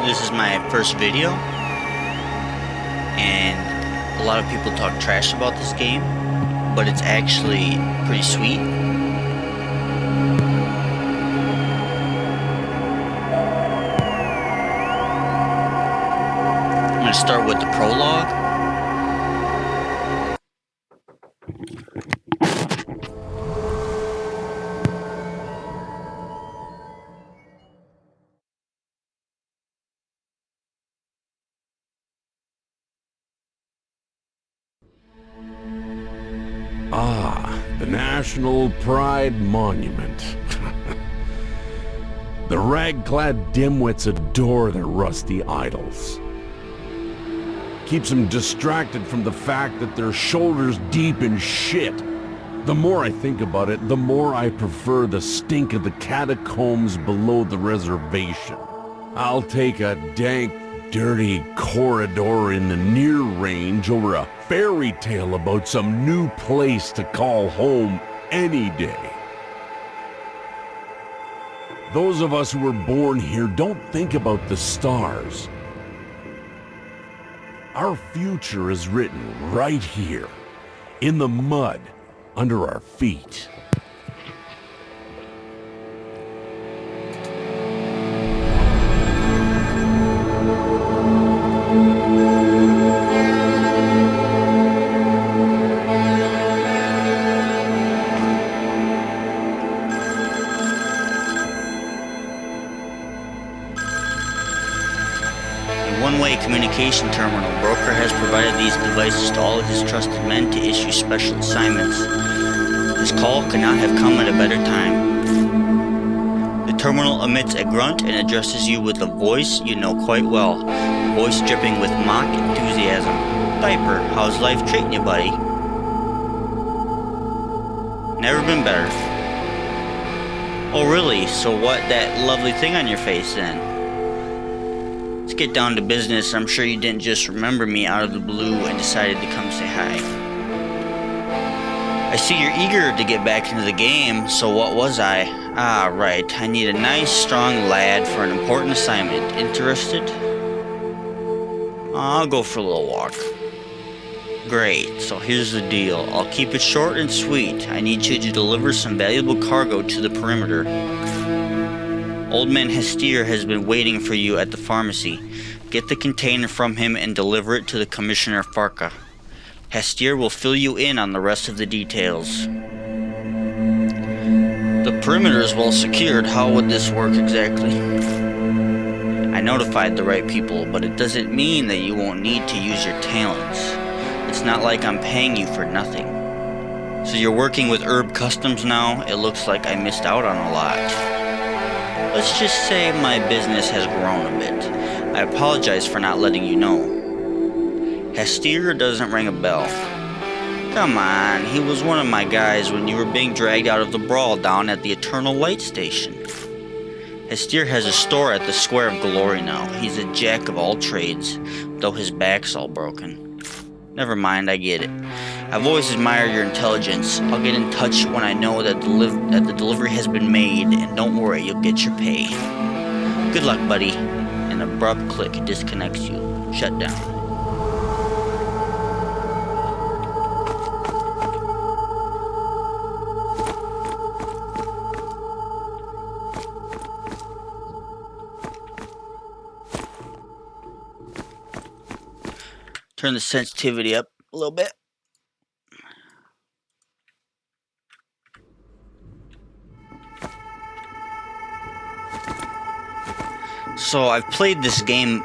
this is my first video, and a lot of people talk trash about this game, but it's actually pretty sweet. I'm going to start with the prologue. Ah, the National Pride Monument. The rag-clad dimwits adore their rusty idols. Keeps them distracted from the fact that they're shoulders deep in shit. The more I think about it, the more I prefer the stink of the catacombs below the reservation. I'll take a dank, dirty corridor in the near range over a fairy tale about some new place to call home any day. Those of us who were born here don't think about the stars. Our future is written right here, in the mud, under our feet. One-way communication terminal. Broker has provided these devices to all of his trusted men to issue special assignments. This call could not have come at a better time. The terminal emits a grunt and addresses you with a voice you know quite well. A voice dripping with mock enthusiasm. Piper, how's life treating you, buddy? Never been better. Oh really? So what, that lovely thing on your face then? Let's get down to business. I'm sure you didn't just remember me out of the blue and decided to come say hi. I see you're eager to get back into the game, so what was I? Ah, right. I need a nice, strong lad for an important assignment. Interested? I'll go for a little walk. Great, so here's the deal. I'll keep it short and sweet. I need you to deliver some valuable cargo to the perimeter. Old man Hestier has been waiting for you at the pharmacy. Get the container from him and deliver it to the Commissioner Farka. Hestier will fill you in on the rest of the details. The perimeter is well secured. How would this work exactly? I notified the right people, but it doesn't mean that you won't need to use your talents. It's not like I'm paying you for nothing. So you're working with Herb Customs now? It looks like I missed out on a lot. Let's just say my business has grown a bit. I apologize for not letting you know. Hestier doesn't ring a bell. Come on, he was one of my guys when you were being dragged out of the brawl down at the Eternal Light Station. Hestier has a store at the Square of Glory now. He's a jack of all trades, though his back's all broken. Never mind, I get it. I've always admired your intelligence. I'll get in touch when I know that the delivery has been made, and don't worry, you'll get your pay. Good luck, buddy. An abrupt click disconnects you. Shut down. Turn the sensitivity up a little bit. So I've played this game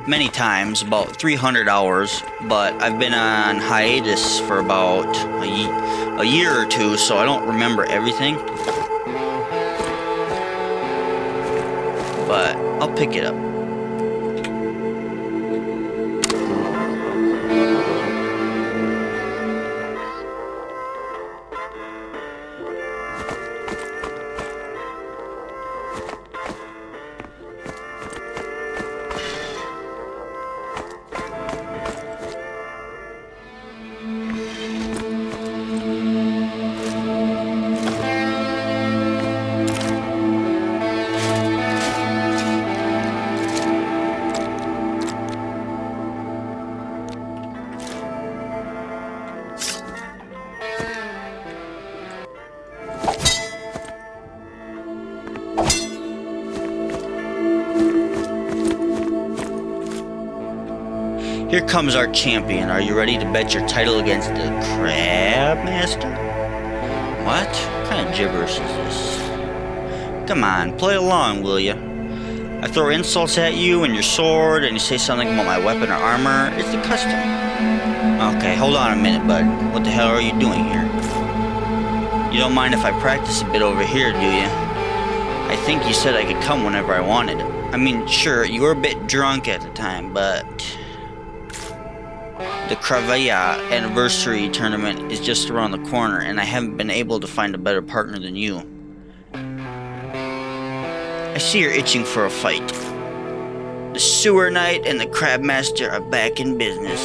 many times, about 300 hours, but I've been on hiatus for about a year or two, so I don't remember everything. But I'll pick it up. Here comes our champion. Are you ready to bet your title against the Crab Master? What? What kind of gibberish is this? Come on, play along, will ya? I throw insults at you and your sword, and you say something about my weapon or armor. It's the custom. Okay, hold on a minute, bud. What the hell are you doing here? You don't mind if I practice a bit over here, do you? I think you said I could come whenever I wanted. I mean, sure, you were a bit drunk at the time, but... The Kravaya anniversary tournament is just around the corner, and I haven't been able to find a better partner than you. I see you're itching for a fight. The Sewer Knight and the Crab Master are back in business,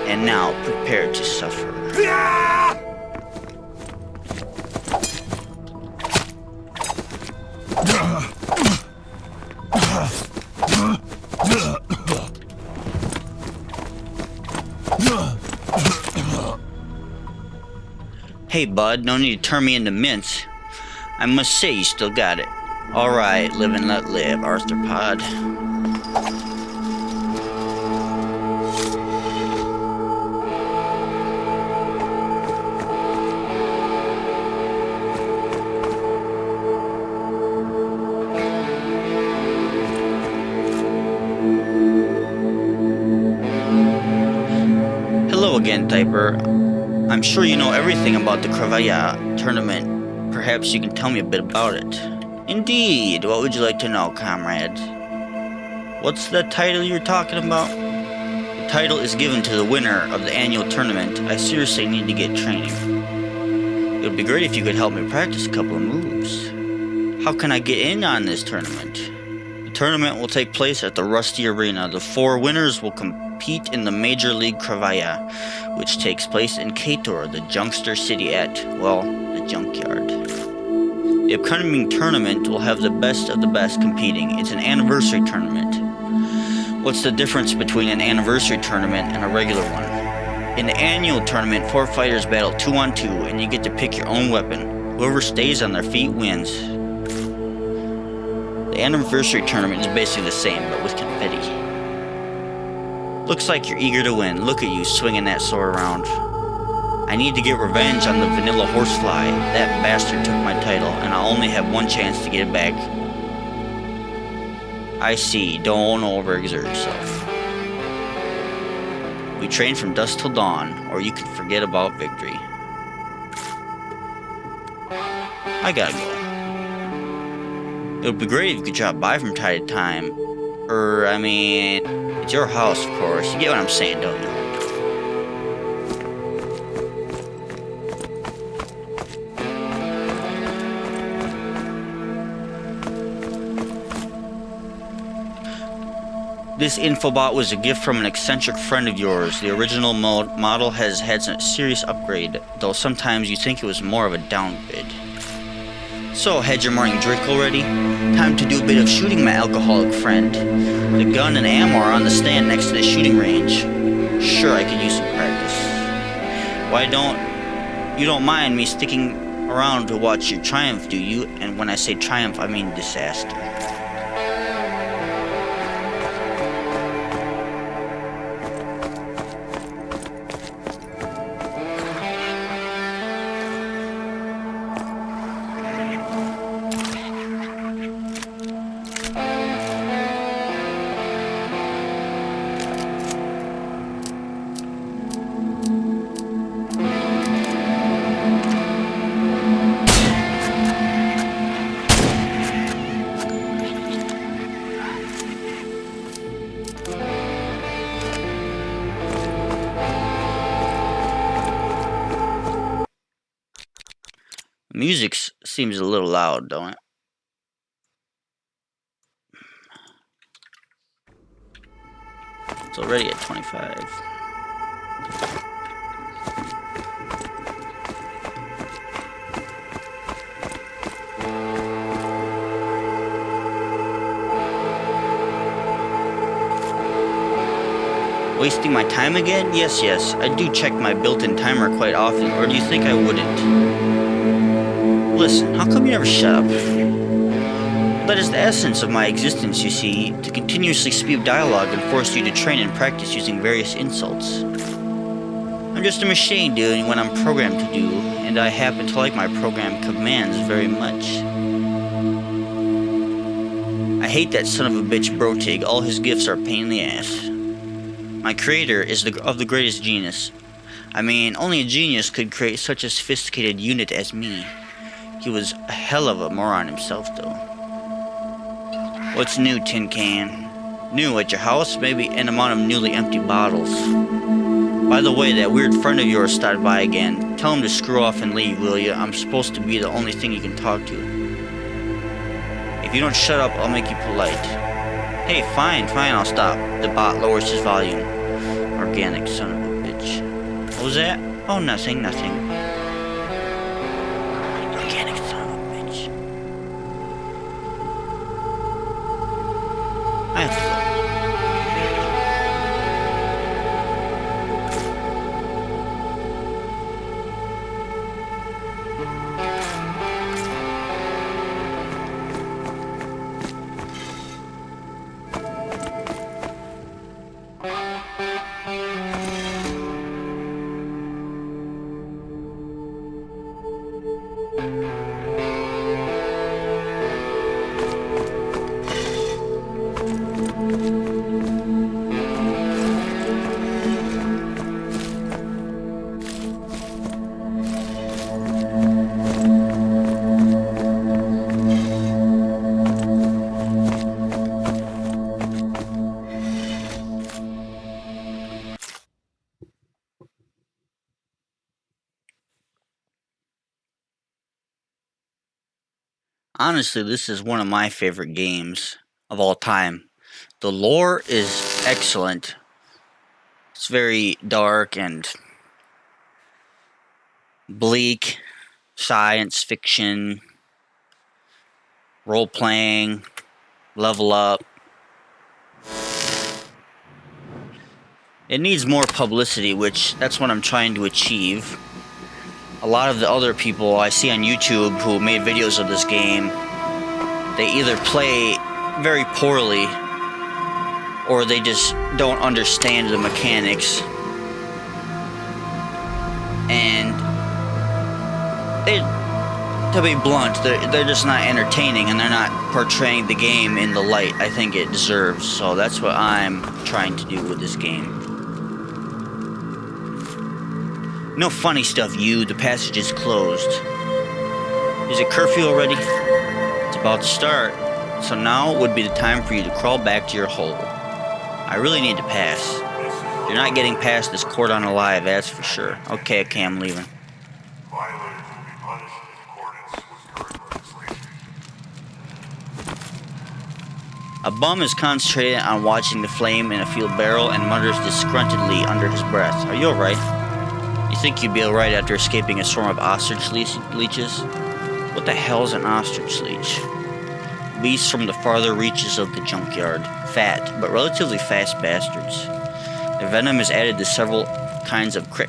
and now prepare to suffer. Hey bud, no need to turn me into mince. I must say you still got it. Alright, live and let live, arthropod. Hello again, Typer. I'm sure you know everything about the Kravaya tournament. Perhaps you can tell me a bit about it. Indeed. What would you like to know, comrade? What's the title you're talking about? The title is given to the winner of the annual tournament. I seriously need to get training. It would be great if you could help me practice a couple of moves. How can I get in on this tournament? The tournament will take place at the Rusty Arena. The 4 winners will compete in the Major League Kravaya, which takes place in Kator, the Junkster city at, well, the junkyard. The upcoming tournament will have the best of the best competing. It's an anniversary tournament. What's the difference between an anniversary tournament and a regular one? In the annual tournament, 4 fighters battle 2-on-2, and you get to pick your own weapon. Whoever stays on their feet wins. The anniversary tournament is basically the same, but with confetti. Looks like you're eager to win. Look at you swinging that sword around. I need to get revenge on the vanilla horsefly. That bastard took my title, and I'll only have one chance to get it back. I see. Don't overexert yourself. We train from dusk till dawn, or you can forget about victory. I gotta go. It would be great if you could drop by from time to time. I mean, it's your house, of course. You get what I'm saying, don't you? This infobot was a gift from an eccentric friend of yours. The original model has had some serious upgrade, though sometimes you think it was more of a downgrade. So, had your morning drink already? Time to do a bit of shooting, my alcoholic friend. The gun and ammo are on the stand next to the shooting range. Sure, I could use some practice. Why you don't mind me sticking around to watch your triumph, do you? And when I say triumph, I mean disaster. Music seems a little loud, don't it? It's already at 25. Wasting my time again? Yes, I do check my built-in timer quite often, or do you think I wouldn't? Listen, how come you never shut up? That is the essence of my existence, you see, to continuously spew dialogue and force you to train and practice using various insults. I'm just a machine doing what I'm programmed to do, and I happen to like my program commands very much. I hate that son of a bitch Brotig. All his gifts are a pain in the ass. My creator is of the greatest genius. I mean, only a genius could create such a sophisticated unit as me. He was a hell of a moron himself, though. What's new, Tin Can? New at your house? Maybe an amount of newly empty bottles. By the way, that weird friend of yours stopped by again. Tell him to screw off and leave, will you? I'm supposed to be the only thing you can talk to. If you don't shut up, I'll make you polite. Hey, fine, I'll stop. The bot lowers his volume. Organic son of a bitch. What was that? Oh, nothing. Organic son of a bitch. I have to go. Honestly, this is one of my favorite games of all time. The lore is excellent. It's very dark and bleak, science fiction, role-playing, level up. It needs more publicity, which that's what I'm trying to achieve. A lot of the other people I see on YouTube who made videos of this game, they either play very poorly or they just don't understand the mechanics. And to be blunt, they're just not entertaining and they're not portraying the game in the light I think it deserves. So that's what I'm trying to do with this game. No funny stuff, you. The passage is closed. Is it curfew already? It's about to start. So now would be the time for you to crawl back to your hole. I really need to pass. You're not getting past this cordon alive, that's for sure. Okay, I'm leaving. Violators will be punished in accordance with current legislation. A bum is concentrated on watching the flame in a field barrel and mutters disgruntledly under his breath. Are you alright? You think you'd be alright after escaping a swarm of ostrich leeches? What the hell's an ostrich leech? Beasts from the farther reaches of the junkyard. Fat, but relatively fast bastards. Their venom is added to several kinds of crick.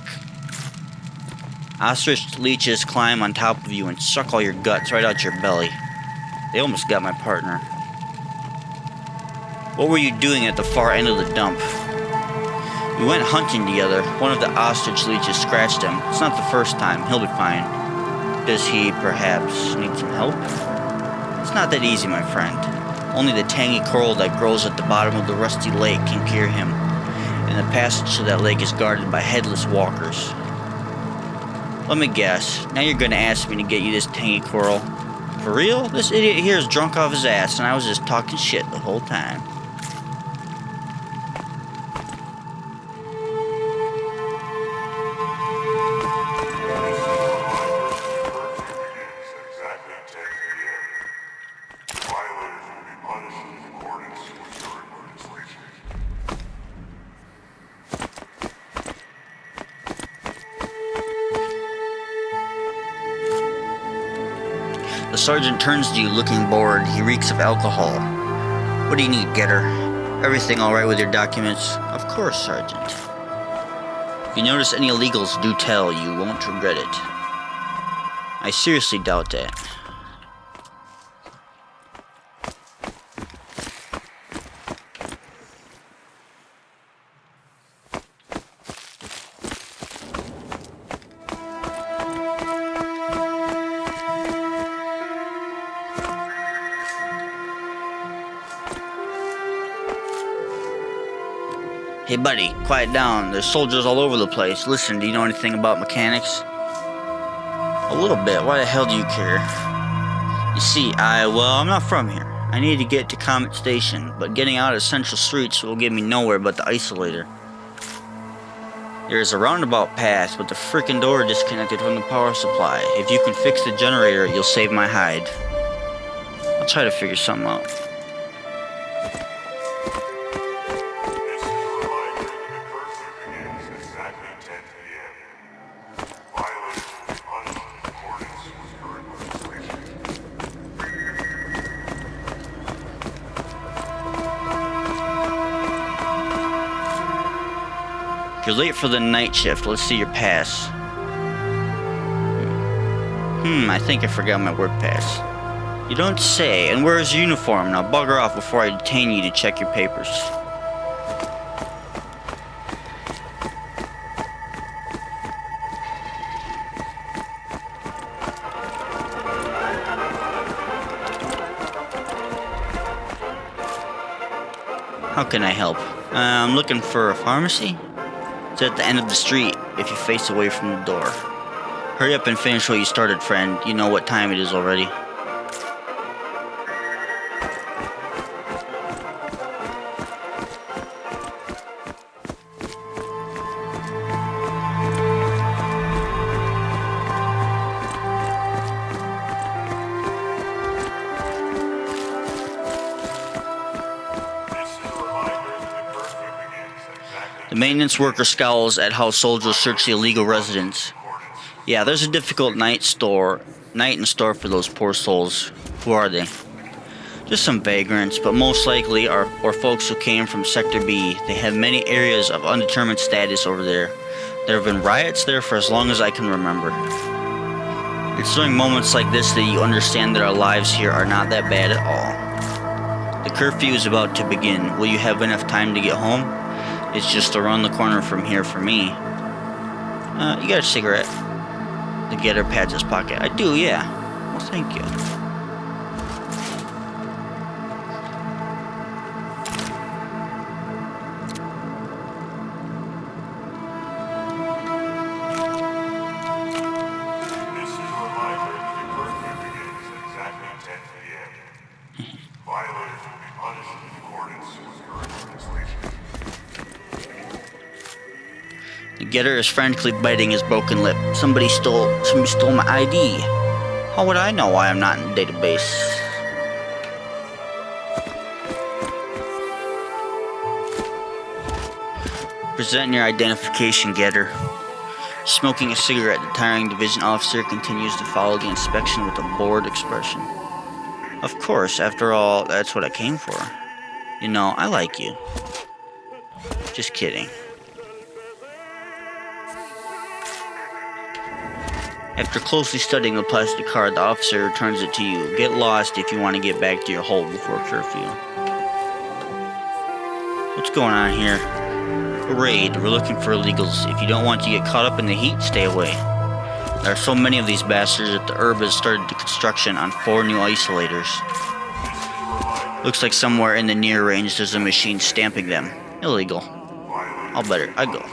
Ostrich leeches climb on top of you and suck all your guts right out your belly. They almost got my partner. What were you doing at the far end of the dump? We went hunting together. One of the ostrich leeches scratched him. It's not the first time. He'll be fine. Does he, perhaps, need some help? It's not that easy, my friend. Only the tangy coral that grows at the bottom of the rusty lake can cure him. And the passage to that lake is guarded by headless walkers. Let me guess. Now you're gonna ask me to get you this tangy coral. For real? This idiot here is drunk off his ass, and I was just talking shit the whole time. The sergeant turns to you looking bored. He reeks of alcohol. What do you need, Getter? Everything all right with your documents? Of course, Sergeant. If you notice any illegals, do tell. You won't regret it. I seriously doubt that. Hey buddy, quiet down. There's soldiers all over the place. Listen, do you know anything about mechanics? A little bit. Why the hell do you care? You see, I'm not from here. I need to get to Comet Station, but getting out of Central Streets will get me nowhere but the isolator. There's a roundabout path, but the freaking door disconnected from the power supply. If you can fix the generator, you'll save my hide. I'll try to figure something out. You're late for the night shift. Let's see your pass. I think I forgot my work pass. You don't say. And where's your uniform? Now bugger off before I detain you to check your papers. How can I help? I'm looking for a pharmacy. It's at the end of the street if you face away from the door. Hurry up and finish what you started, friend. You know what time it is already. The maintenance worker scowls at how soldiers search the illegal residence. Yeah, there's a difficult night in store for those poor souls. Who are they? Just some vagrants, but most likely are folks who came from Sector B. They have many areas of undetermined status over there. There have been riots there for as long as I can remember. It's during moments like this that you understand that our lives here are not that bad at all. The curfew is about to begin. Will you have enough time to get home? It's just around the corner from here for me. You got a cigarette? The getter pats his pocket. I do, yeah. Well, thank you. This is a reminder that the curfew begins at exactly 10 p.m. Violators will be punished in accordance with current legislation. The getter is frantically biting his broken lip. Somebody stole my ID. How would I know why I'm not in the database? Present your identification, getter. Smoking a cigarette, the tiring division officer continues to follow the inspection with a bored expression. Of course, after all, that's what I came for. You know, I like you. Just kidding. After closely studying the plastic card, the officer returns it to you. Get lost if you want to get back to your hole before curfew. What's going on here? A raid. We're looking for illegals. If you don't want to get caught up in the heat, stay away. There are so many of these bastards that the herb has started the construction on 4 new isolators. Looks like somewhere in the near range there's a machine stamping them. Illegal. I'd go.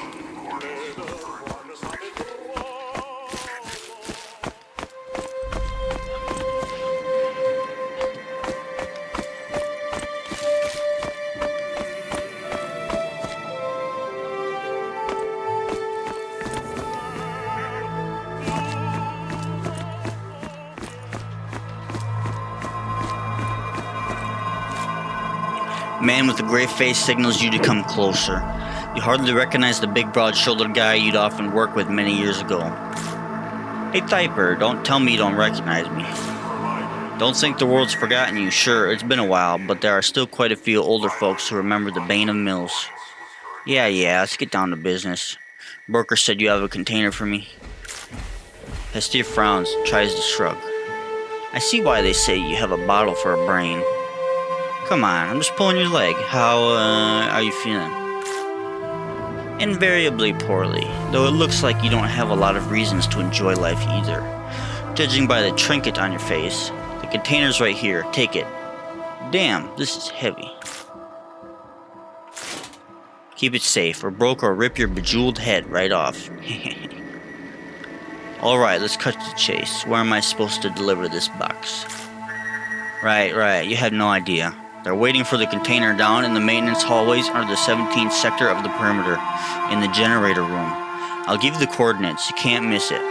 Man with a gray face signals you to come closer. You hardly recognize the big broad-shouldered guy you'd often worked with many years ago. Hey Typer, don't tell me you don't recognize me. Don't think the world's forgotten you. Sure, it's been a while, but there are still quite a few older folks who remember the Bane of Mills. Yeah, let's get down to business. Broker said you have a container for me. Hestia frowns, tries to shrug. I see why they say you have a bottle for a brain. Come on, I'm just pulling your leg. How, are you feeling? Invariably poorly, though it looks like you don't have a lot of reasons to enjoy life either. Judging by the trinket on your face, the container's right here, take it. Damn, this is heavy. Keep it safe, or Broker will rip your bejeweled head right off. Alright, let's cut to the chase. Where am I supposed to deliver this box? Right, you have no idea. They're waiting for the container down in the maintenance hallways under the 17th sector of the perimeter, in the generator room. I'll give you the coordinates, you can't miss it.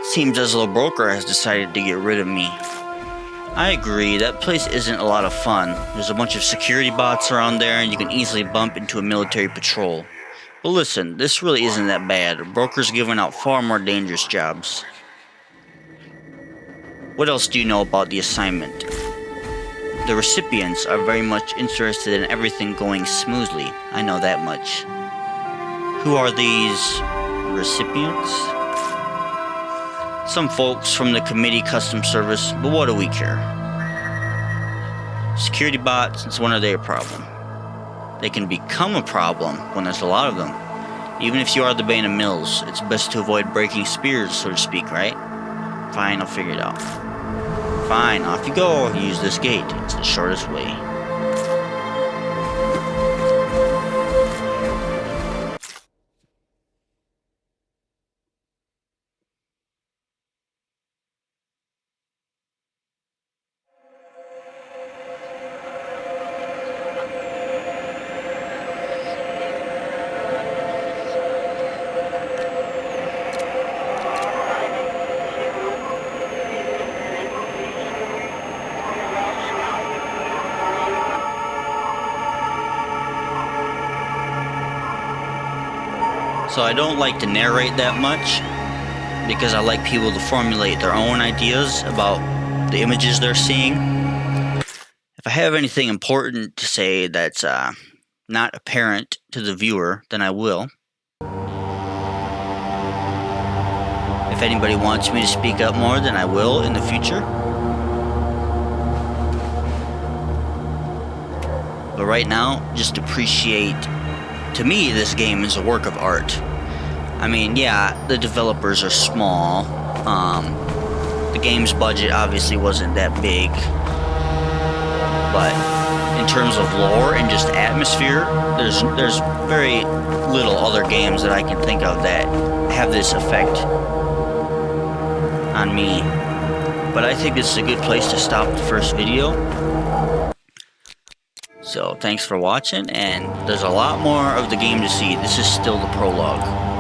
Seems as though Broker has decided to get rid of me. I agree, that place isn't a lot of fun. There's a bunch of security bots around there and you can easily bump into a military patrol. But listen, this really isn't that bad. Broker's giving out far more dangerous jobs. What else do you know about the assignment? The recipients are very much interested in everything going smoothly. I know that much. Who are these recipients? Some folks from the committee custom service, but what do we care? Security bots, it's one of their problem. They can become a problem when there's a lot of them. Even if you are the Bane of Mills, it's best to avoid breaking spears, so to speak, right? Fine, I'll figure it out. Fine, off you go. Use this gate. It's the shortest way. So I don't like to narrate that much because I like people to formulate their own ideas about the images they're seeing. If I have anything important to say that's not apparent to the viewer, then I will. If anybody wants me to speak up more, then I will in the future. But right now, just appreciate. To me, this game is a work of art. I mean, yeah, the developers are small. The game's budget obviously wasn't that big. But in terms of lore and just atmosphere, there's very little other games that I can think of that have this effect on me. But I think this is a good place to stop the first video. So thanks for watching, and there's a lot more of the game to see. This is still the prologue.